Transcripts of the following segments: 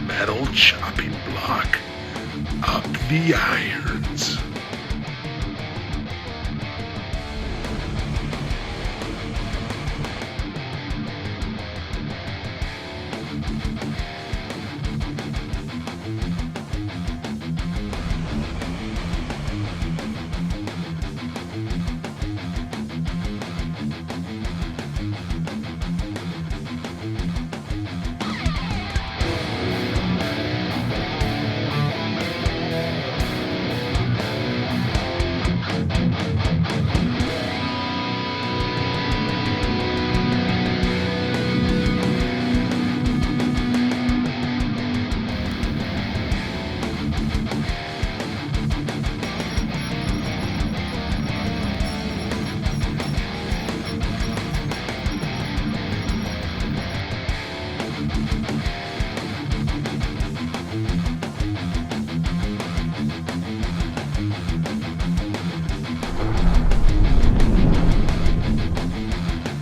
Metal chopping block. Up the irons.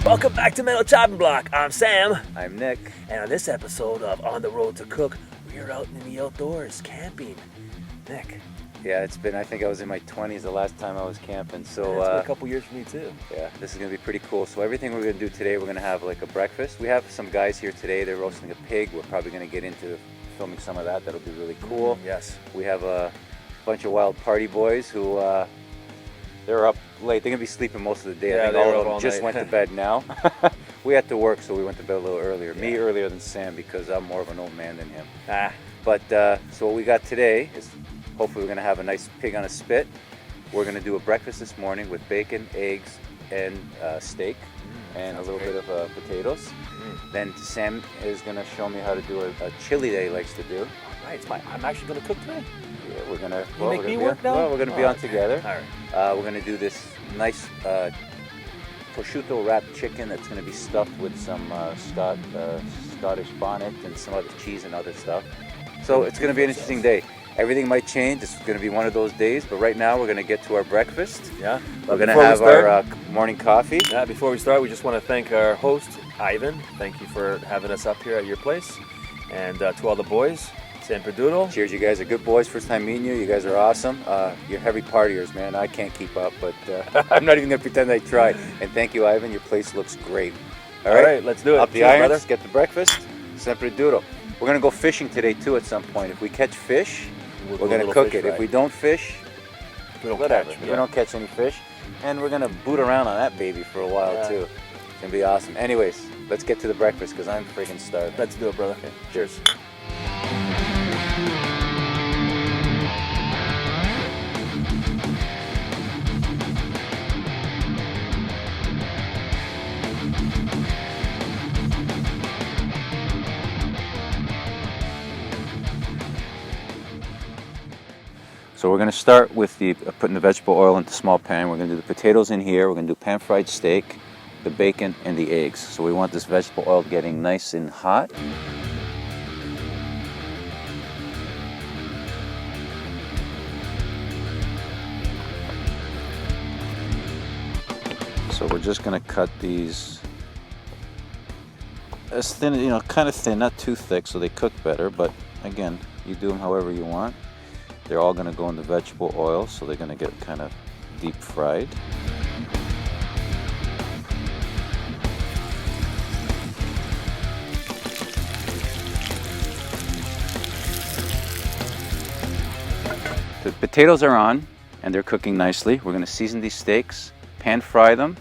Welcome back to Metal Chopping Block. I'm Sam. I'm Nick. And on this episode of On the Road to Cook, we're out in the outdoors camping. Nick. Yeah, it's been, I think I was in my 20s the last time I was camping. So it's been a couple years for me too. Yeah, this is going to be pretty cool. So everything we're going to do today, we're going to have like a breakfast. We have some guys here today. They're roasting a pig. We're probably going to get into filming some of that. That'll be really cool. Yes. We have a bunch of wild party boys who, they're up late. They're going to be sleeping most of the day. Yeah, I think they were all up of all them just night. went to bed now. We had to work, so we went to bed a little earlier. Yeah. Me earlier than Sam because I'm more of an old man than him. Ah. But so what we got today is hopefully we're going to have a nice pig on a spit. We're going to do a breakfast this morning with bacon, eggs, and steak, and a little bit of potatoes. Then Sam is going to show me how to do a chili that he likes to do. Right, I'm actually going to cook today. Yeah, we're going to. You make me work now? Well, we're going to be on together. All right. We're going to do this nice prosciutto wrapped chicken that's going to be stuffed with some Scottish bonnet and some other cheese and other stuff. So it's going to be an interesting day. Everything might change. It's going to be one of those days, but right now we're going to get to our breakfast. Yeah. We're going to have our morning coffee. Yeah, before we start, we just want to thank our host, Ivan. Thank you for having us up here at your place. And to all the boys, Semper Doodle. Cheers, you guys are good boys. First time meeting you. You guys are awesome. You're heavy partiers, man. I can't keep up, but I'm not even going to pretend I try. And thank you, Ivan. Your place looks great. All right, let's do it. Up the Cheers, irons, brother. get the breakfast. Semper Doodle. We're going to go fishing today, too, at some point. If we catch fish, we're going to cook it. If we don't fish, whatever. We don't catch any fish. And we're going to boot around on that baby for a while, too. It's going to be awesome. Anyways, let's get to the breakfast because I'm freaking starved. Let's do it, brother. Okay. Cheers. So we're going to start with putting the vegetable oil into a small pan. We're going to do the potatoes in here. We're going to do pan-fried steak, the bacon, and the eggs. So we want this vegetable oil getting nice and hot. So we're just going to cut these as thin, kind of thin, not too thick, so they cook better. But again, you do them however you want. They're all going to go in the vegetable oil, so they're going to get kind of deep fried. The potatoes are on, and they're cooking nicely. We're going to season these steaks, pan fry them.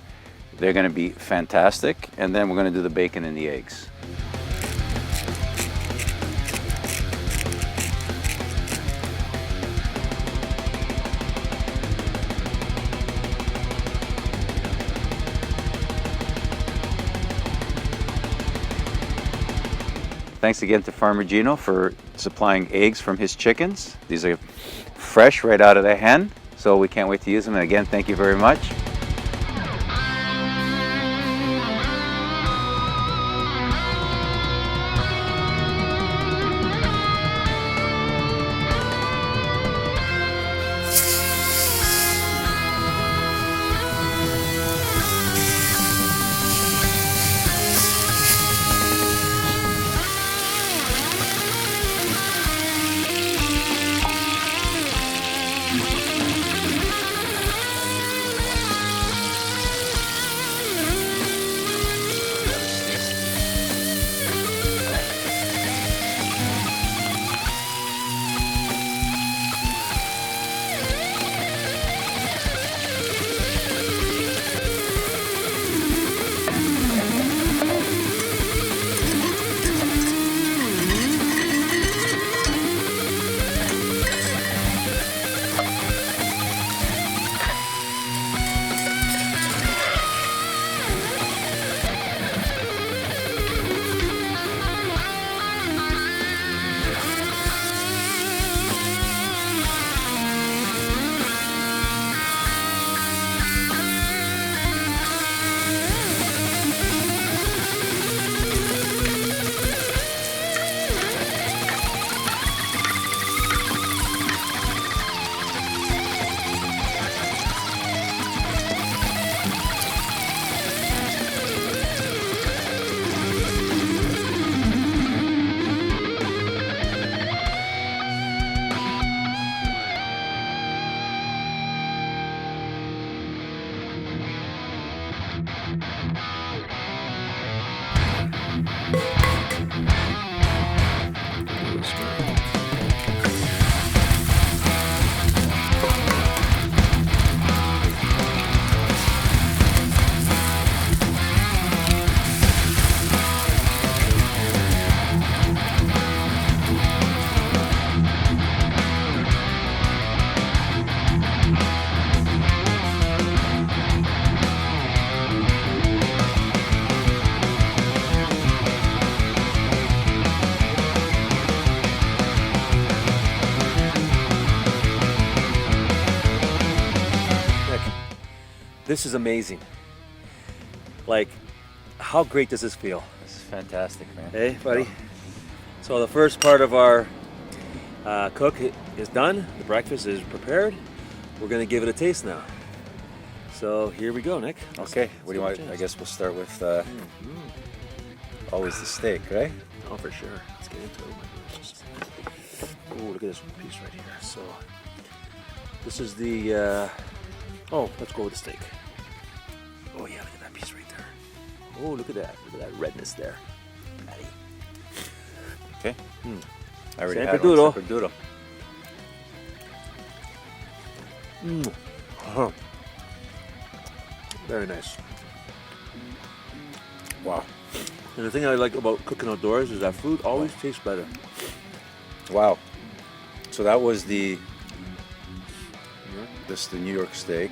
They're going to be fantastic, and then we're going to do the bacon and the eggs. Thanks again to Farmer Gino for supplying eggs from his chickens. These are fresh right out of the hen, so we can't wait to use them. And again, thank you very much. This is amazing. Like, how great does this feel? This is fantastic, man. Hey, buddy. So the first part of our cook is done. The breakfast is prepared. We're gonna give it a taste now. So here we go, Nick. Okay, what do you want? I guess we'll start with always the steak, right? Oh, for sure. Let's get into it. Oh, look at this piece right here. So this is the. Oh, let's go with the steak. Oh yeah, look at that piece right there. Oh, look at that. Look at that redness there. Patty. Okay. I already Sempre had duro. one. Sempre duro. Uh-huh. Very nice. Wow. And the thing I like about cooking outdoors is that food always tastes better. Wow. So that was the. This is the New York steak.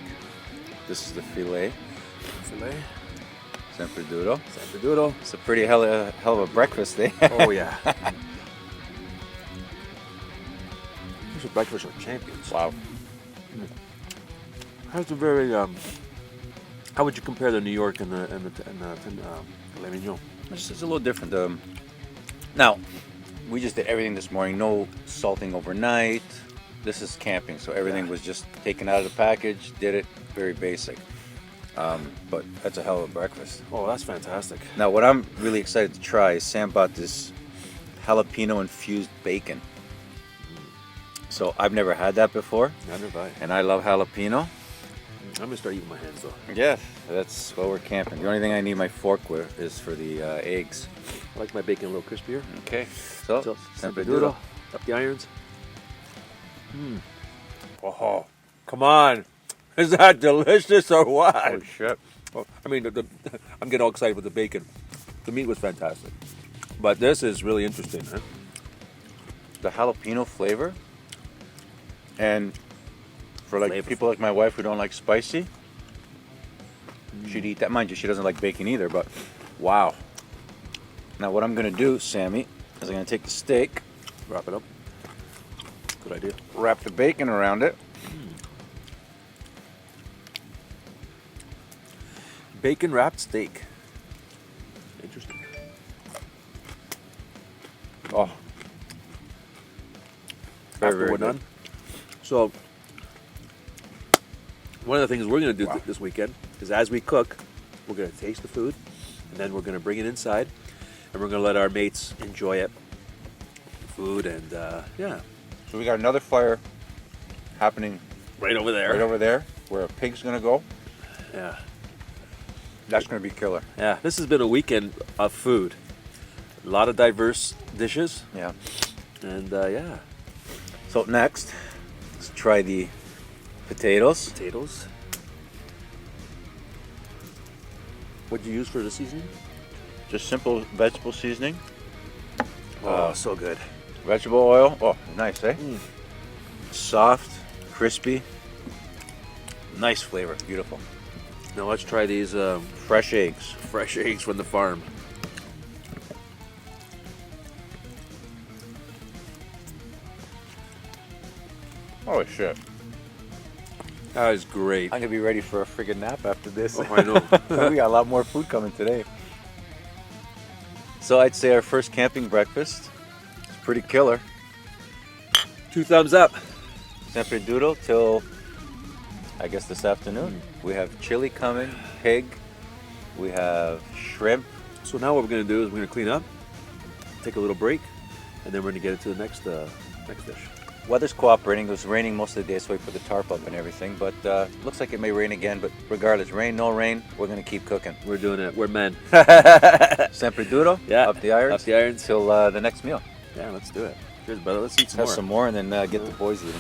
This is the filet. Filet. Sempre duro. Sempre duro. It's a pretty hell of a breakfast, eh? Oh yeah. These are breakfast are champions. Wow. How's a very how would you compare the New York and the filet mignon? It's a little different. Now, we just did everything this morning. No salting overnight. This is camping, so everything was just taken out of the package. Did it very basic. But that's a hell of a breakfast. Oh, that's fantastic. Now, what I'm really excited to try is Sam bought this jalapeno infused bacon. So I've never had that before, Never buy. and I love jalapeno. I'm gonna start eating my hands though. Yeah, that's why we're camping. The only thing I need my fork with is for the eggs. I like my bacon a little crispier. Okay, so So sempre sempre duro. duro. Up the irons. Oh, come on! Is that delicious or what? Holy shit! Oh, I mean, I'm getting all excited with the bacon. The meat was fantastic, but this is really interesting, huh? The jalapeno flavor, and for like Flavorful. people like my wife who don't like spicy, she'd eat that. Mind you, she doesn't like bacon either. But wow! Now what I'm gonna do, Sammy, is I'm gonna take the steak, Wrap it up. Good idea. wrap the bacon around it. Bacon wrapped steak. Interesting. Oh, very, After very we're good. done. So, one of the things we're going to do Wow. this weekend is as we cook, we're going to taste the food, and then we're going to bring it inside, and we're going to let our mates enjoy it. Food and, yeah. So we got another fire happening Right over there. right over there, where a pig's gonna go. Yeah. That's gonna be killer. Yeah. This has been a weekend of food. A lot of diverse dishes, Yeah. and, yeah. So next, let's try the potatoes. Potatoes. What'd you use for the seasoning? Just simple vegetable seasoning. Oh, so good. Vegetable oil. Oh, nice, eh? Soft, crispy. Nice flavor. Beautiful. Now let's try these Fresh eggs. fresh eggs from the farm. Holy shit. That is great. I'm gonna be ready for a friggin' nap after this. Oh, I know. We got a lot more food coming today. So I'd say our first camping breakfast is pretty killer. 2 thumbs up. Sempre duro till I guess this afternoon. We have chili coming, pig. We have shrimp. So now what we're going to do is we're going to clean up, take a little break, and then we're going to get into the next dish. weather's cooperating. It was raining most of the day, so we put the tarp up and everything. But looks like it may rain again. But regardless, rain, no rain, we're gonna keep cooking. We're doing it. We're men. Sempre duro. Yeah. Up the irons. Up the irons. Till the next meal. Yeah, let's do it. Cheers, brother. Let's eat some Have more. some more and then get the boys eating.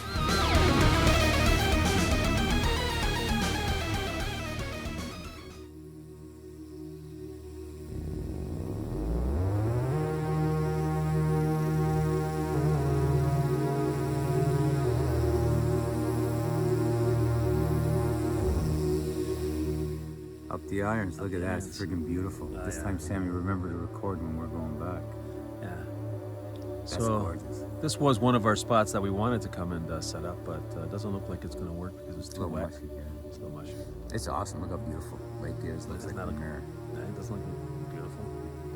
Up the irons, look at that, it's friggin' beautiful. This time, Sammy, remember to record when we're going back. Yeah. That's So gorgeous. this was one of our spots that we wanted to come and set up, but it doesn't look like it's going to work because it's too wet. It's a little mushy. It's awesome, look how beautiful Lake is. Looks like a mirror. Yeah, it doesn't look beautiful.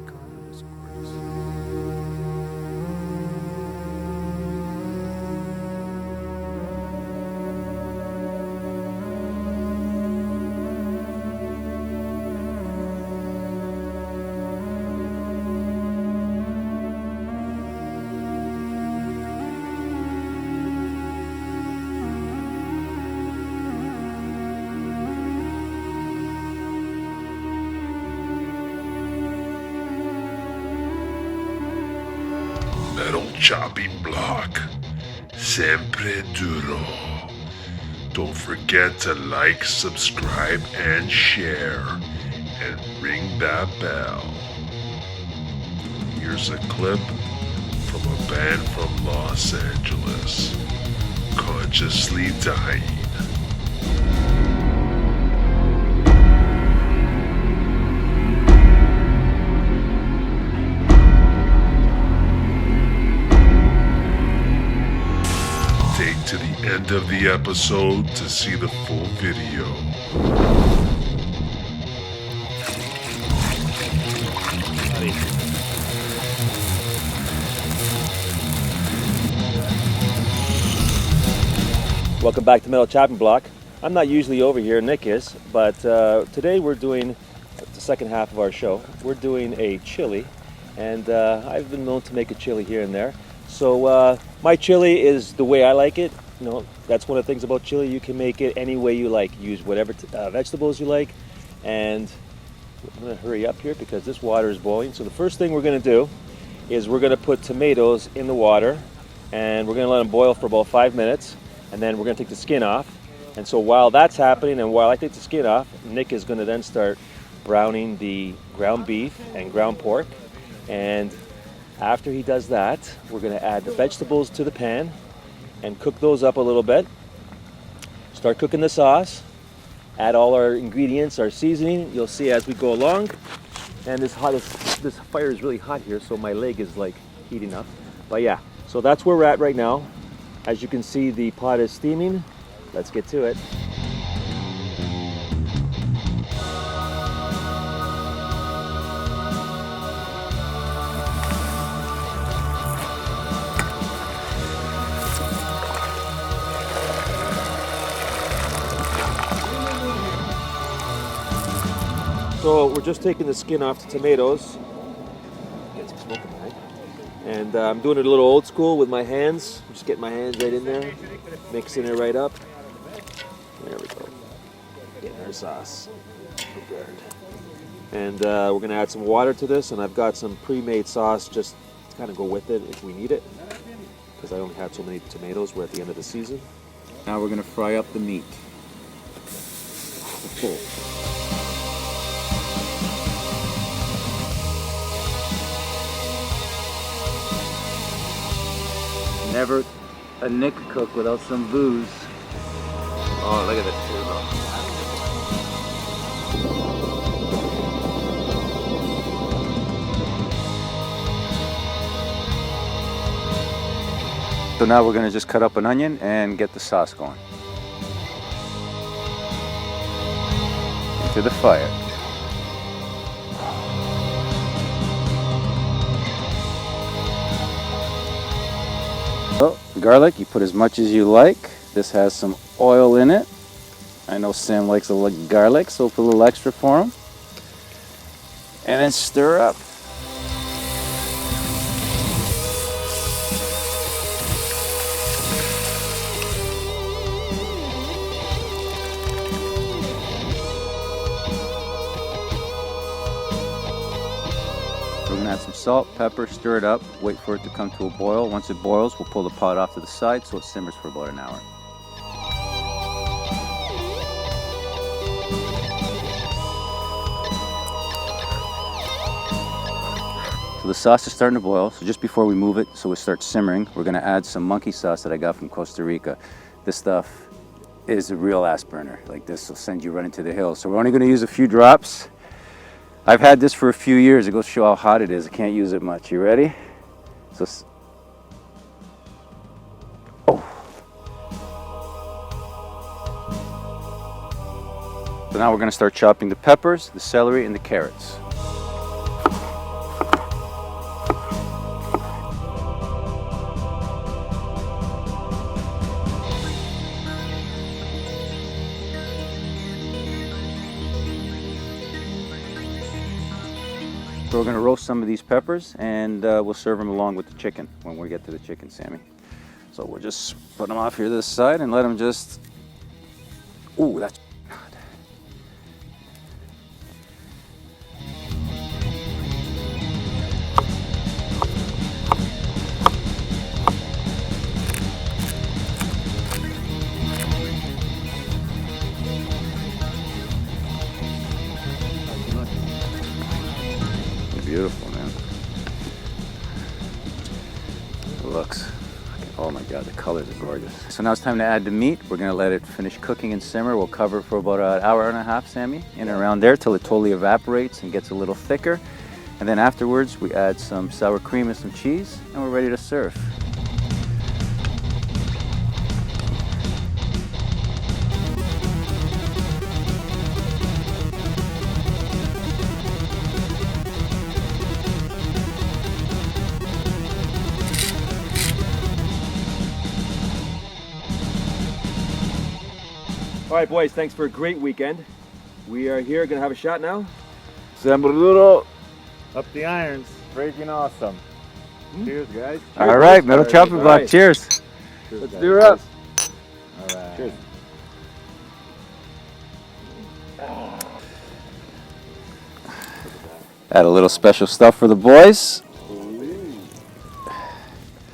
God, it's gorgeous. Metal chopping block. Sempre duro. Don't forget to like, subscribe, and share. And ring that bell. Here's a clip from a band from Los Angeles. Consciously Dying. To the end of the episode to see the full video. Welcome back to Metal Chopping Block. I'm not usually over here, Nick is, but today we're doing the second half of our show. We're doing a chili, and I've been known to make a chili here and there. So my chili is the way I like it. You know, that's one of the things about chili. You can make it any way you like. Use whatever vegetables you like. And I'm going to hurry up here because this water is boiling. So the first thing we're going to do is we're going to put tomatoes in the water, and we're going to let them boil for about 5 minutes, and then we're going to take the skin off. And so while that's happening and while I take the skin off, Nick is going to then start browning the ground beef and ground pork. And after he does that, we're going to add the vegetables to the pan and cook those up a little bit. Start cooking the sauce. Add all our ingredients, our seasoning. You'll see as we go along. And this fire is really hot here, so my leg is like heating up. But yeah, so that's where we're at right now. As you can see, the pot is steaming. Let's get to it. So we're just taking the skin off the tomatoes. Get some smoke in there. And I'm doing it a little old school with my hands. I'm just getting my hands right in there, mixing it right up. There we go. Getting our sauce prepared. And we're going to add some water to this, and I've got some pre-made sauce just to kind of go with it if we need it, because I only had so many tomatoes. We're at the end of the season. Now we're going to fry up the meat. Never a Nick cook without some booze. Oh, look at this too. So now we're going to just cut up an onion and get the sauce going. Into the fire. So, garlic, you put as much as you like. This has some oil in it. I know Sam likes a little garlic, so put a little extra for him. And then stir up. we're gonna add some salt, pepper, stir it up, wait for it to come to a boil. Once it boils, we'll pull the pot off to the side so it simmers for about an hour. So the sauce is starting to boil, so just before we move it so it starts simmering, we're gonna add some monkey sauce that I got from Costa Rica. This stuff is a real ass burner. Like, this will send you running to the hills. So we're only gonna use a few drops. I've had this for a few years. It goes to show how hot it is. I can't use it much. You ready? So, So now we're gonna start chopping the peppers, the celery, and the carrots. So we're going to roast some of these peppers and we'll serve them along with the chicken when we get to the chicken, Sammy. So we'll just put them off here to this side and let them just... Ooh, that's hot. Beautiful, man. It looks, oh my God, the colors are gorgeous. So now it's time to add the meat. We're gonna let it finish cooking and simmer. We'll cover for about an hour and a half, Sammy, in and around there till it totally evaporates and gets a little thicker. And then afterwards, we add some sour cream and some cheese, and we're ready to serve. All right, boys, thanks for a great weekend. We are here, gonna have a shot now. Sembraduro. Up the irons. Freaking awesome. Cheers, guys. All right, metal chopping block. right. Cheers. Let's do her up. All right. Cheers. Add a little special stuff for the boys.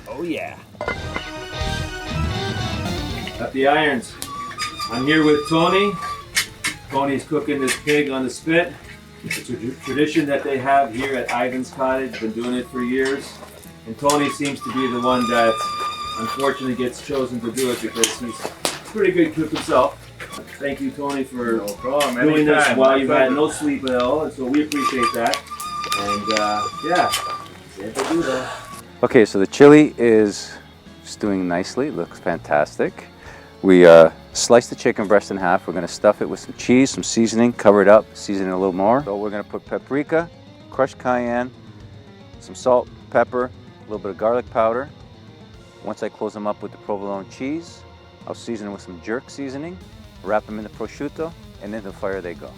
Oh yeah. Up the irons. I'm here with Tony. Tony's cooking this pig on the spit. It's a tradition that they have here at Ivan's Cottage. Been doing it for years. And Tony seems to be the one that unfortunately gets chosen to do it because he's a pretty good cook himself. Thank you, Tony, for doing this while you've had no sleep at all. And so we appreciate that. And yeah, Sembraduro. Okay, so the chili is stewing nicely. It looks fantastic. We sliced the chicken breast in half. We're going to stuff it with some cheese, some seasoning, cover it up, season it a little more. So we're going to put paprika, crushed cayenne, some salt, pepper, a little bit of garlic powder. Once I close them up with the provolone cheese, I'll season them with some jerk seasoning, wrap them in the prosciutto, and into the fire they go.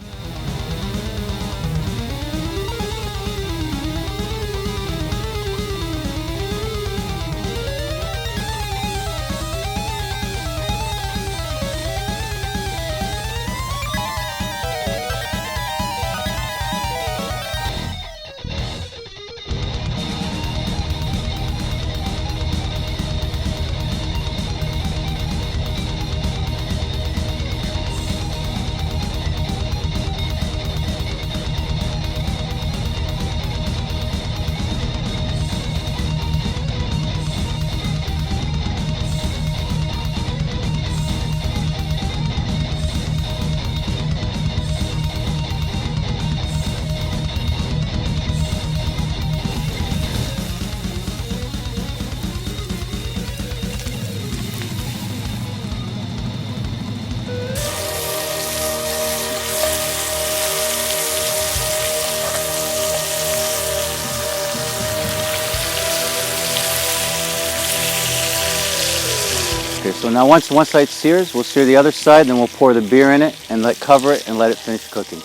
Okay, so now once one side sears, we'll sear the other side, then we'll pour the beer in it and cover it and let it finish cooking.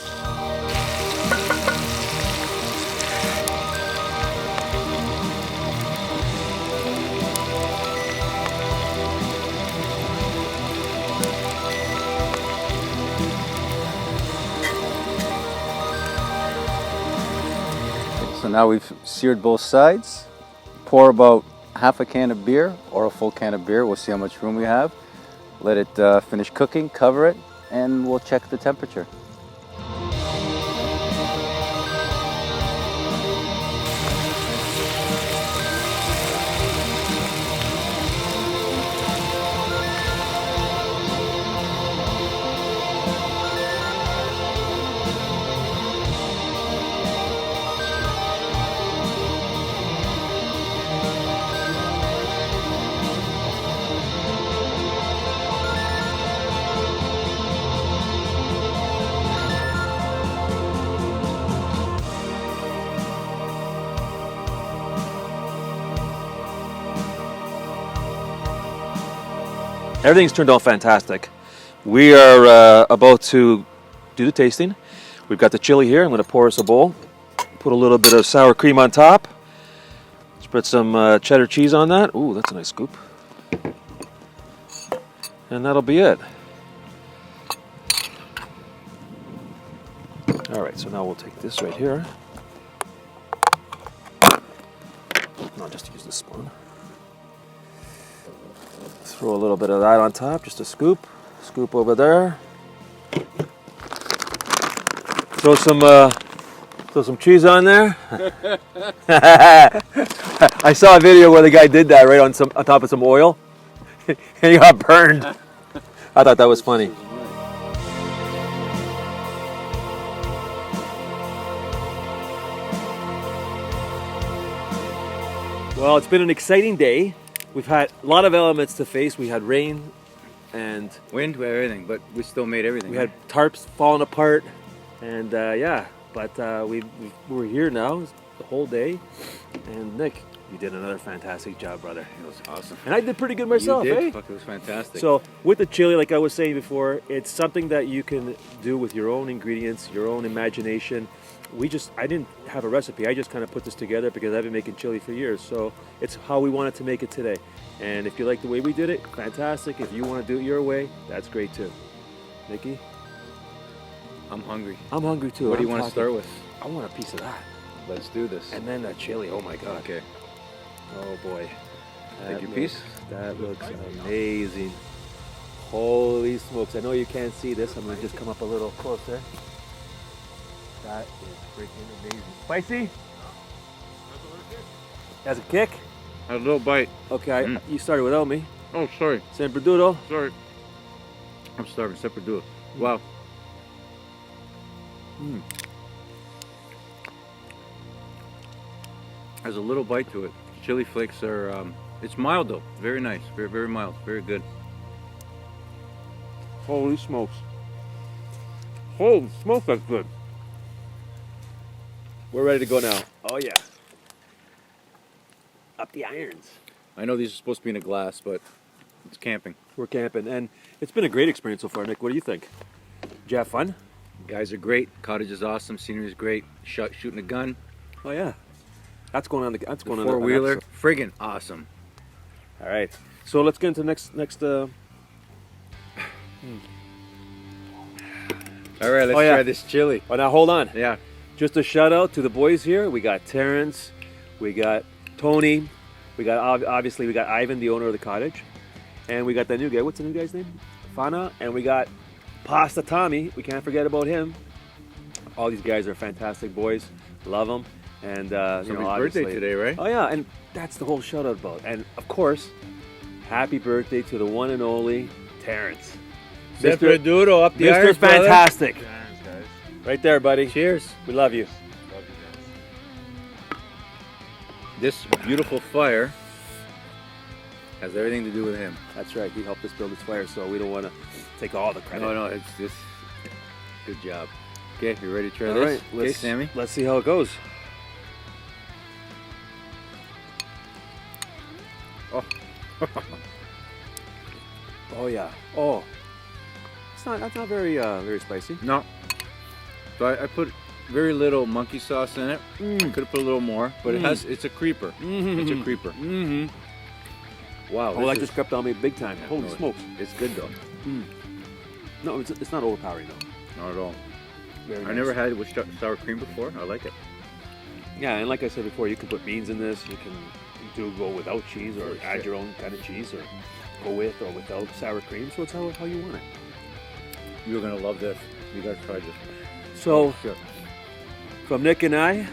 So So now we've seared both sides. Pour about half a can of beer or a full can of beer. We'll see how much room we have. Let it finish cooking, cover it, and we'll check the temperature. Everything's turned out fantastic. We are about to do the tasting. We've got the chili here. I'm going to pour us a bowl. Put a little bit of sour cream on top. Spread some cheddar cheese on that. Ooh, that's a nice scoop. And that'll be it. All right, so now we'll take this right here. No, just use the spoon. Throw a little bit of that on top, just a scoop. Scoop over there. Throw some cheese on there. I saw a video where the guy did that right on top of some oil, and he got burned. I thought that was funny. Well, it's been an exciting day. We've had a lot of elements to face. We had rain and Wind, everything, but we still made everything. we had tarps falling apart, and yeah. But we're here now the whole day. And Nick, you did another fantastic job, brother. It was awesome. And I did pretty good myself, You did. eh? Fuck, it was fantastic. So with the chili, like I was saying before, it's something that you can do with your own ingredients, your own imagination. I didn't have a recipe. I just kind of put this together because I've been making chili for years. So it's how we wanted to make it today. And if you like the way we did it, fantastic. If you want to do it your way, that's great too. Nikki? I'm hungry. I'm hungry too. What do you want to start with? I want a piece of that. Let's do this. And then that chili. Oh my God. Okay. Oh boy. Take your piece. That looks amazing. Holy smokes. I know you can't see this. I'm going to just come up a little closer. That is freaking amazing. Spicy? Has a kick? A little bite. Okay, you started without me. Oh, sorry. Sempre duro. Sorry. I'm starving. Separate do it. Wow. Has a little bite to it. Chili flakes are, it's mild though. Very nice. Very, very mild. Very good. Holy smokes. Holy smokes, that's good. We're ready to go now. Oh yeah. Up the irons. I know these are supposed to be in a glass, but it's camping. We're camping, and it's been a great experience so far. Nick, what do you think? Did you have fun? Guys are great. Cottage is awesome. Scenery is great. Shooting a gun. Oh yeah. That's going on. That's going on. Four-wheeler. Friggin' awesome. All right. So let's get into next. All right, let's try this chili. Oh, now hold on. Yeah. Just a shout out to the boys here. We got Terrence, we got Tony, we got obviously we got Ivan, the owner of the cottage, and we got the new guy. What's the new guy's name? Fana, and we got Pasta Tommy. We can't forget about him. All these guys are fantastic boys. Love them. And Somebody's you know, obviously, birthday today, right? Oh yeah, and that's the whole shout out about. And of course, happy birthday to the one and only Terrence. Mr. Duro up the Mr. irons, brother. Fantastic. Irons, guys. Right there, buddy. Cheers. We love you. Love you guys. This beautiful fire has everything to do with him. That's right. He helped us build this fire, so we don't want to take all the credit. No, it's just good job. Okay, you ready to try All this? right, Okay, Sammy. Let's see how it goes. Oh. Oh yeah. Oh. That's not very very spicy. No. So I put very little monkey sauce in it. Could have put a little more, but it's a creeper. It's a creeper. Wow. Oh, that just crept on me big time. Holy no, smokes. It's good though. No, it's not overpowering though. Not at all. Very I nice. never had it with sour cream before. I like it. Yeah, and like I said before, you can put beans in this. You can go without cheese or add your own kind of cheese or go with or without sour cream. So it's how you want it. You're gonna love this. You gotta try this. So, from Nick and I,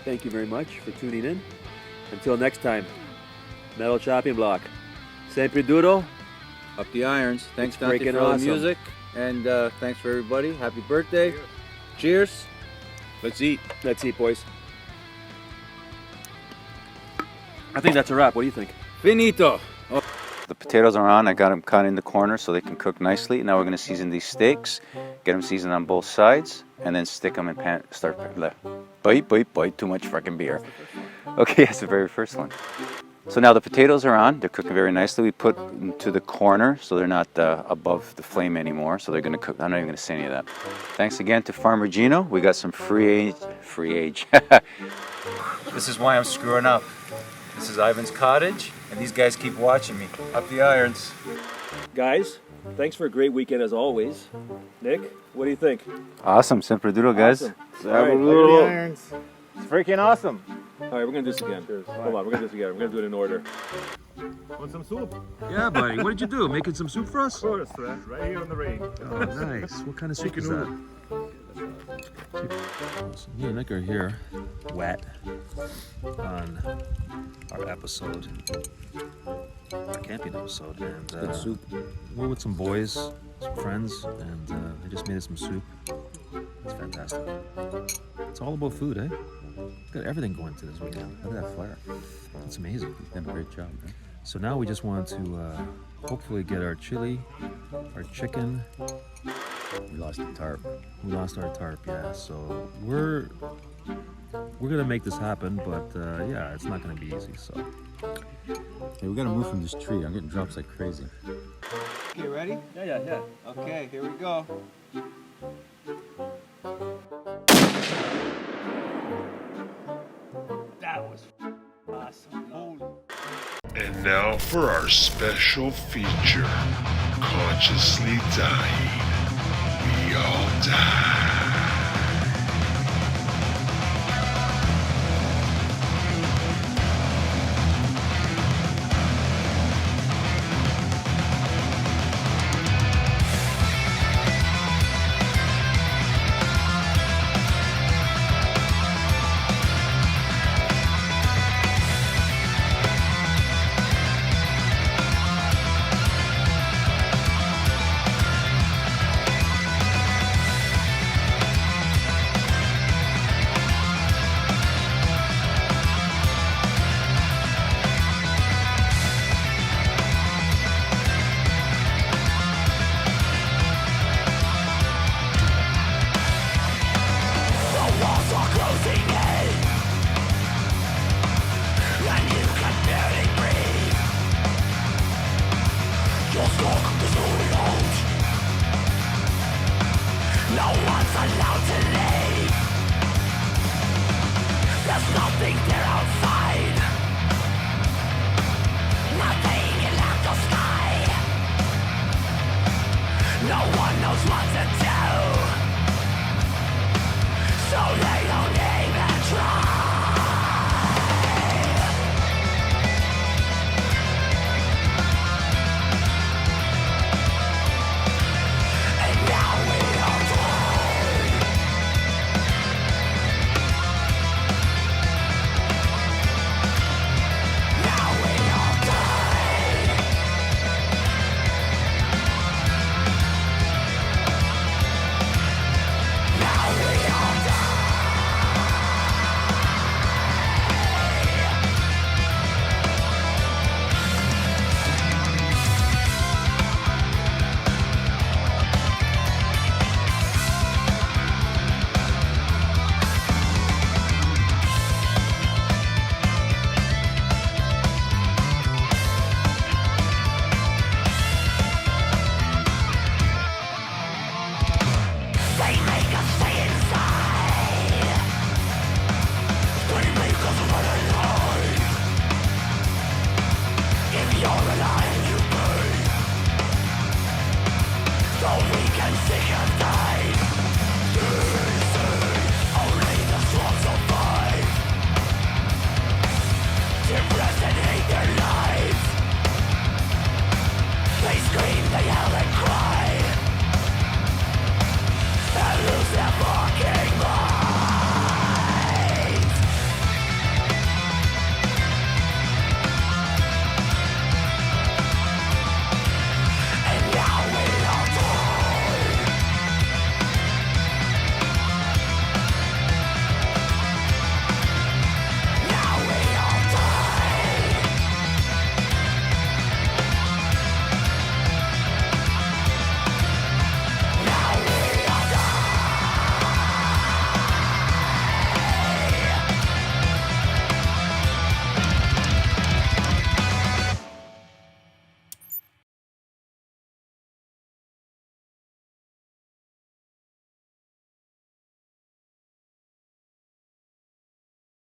thank you very much for tuning in. Until next time, Metal Chopping Block. Sempre duro. Up the irons. Thanks, It's Dante, freaking for all the awesome. music. And thanks for everybody. Happy birthday. Cheers. Let's eat. Let's eat, boys. I think that's a wrap. What do you think? Finito. Oh. The potatoes are on. I got them cut in the corner so they can cook nicely. Now we're going to season these steaks, get them seasoned on both sides, and then stick them in pan. Bite. Too much fucking beer. Okay, that's the very first one. So now the potatoes are on. They're cooking very nicely. We put them to the corner so they're not above the flame anymore. So they're going to cook. I'm not even going to say any of that. Thanks again to Farmer Gino. We got some free age. This is why I'm screwing up. This is Ivan's cottage, and these guys keep watching me. Up the irons. Guys, thanks for a great weekend as always. Nick, what do you think? Awesome. Sempre duro, guys. Awesome. All right, up the irons. It's freaking awesome. All right, we're going to do this again. Hold on, we're going to do this again. We're going to do it in order. Want some soup? Yeah, buddy. What did you do? Making some soup for us? Of course, friend. Right here on the range. Oh, nice. What kind of soup is that? Me and Nick are here, wet, on our episode, our camping episode, and Good soup. we're with some boys, some friends, and they just made us some soup. It's fantastic. It's all about food, eh? Got everything going to this weekend. Look at that fire. It's amazing. You've done a great job, man. So now we just want to hopefully get our chili, our chicken. We lost the tarp. We lost our tarp, yeah. So we're gonna make this happen, but yeah, it's not gonna be easy. So Hey, we gotta move from this tree. I'm getting drops like crazy. You ready? yeah. Okay, here we go. That was awesome. Holy. And now for our special feature, Consciously Dying. We all die.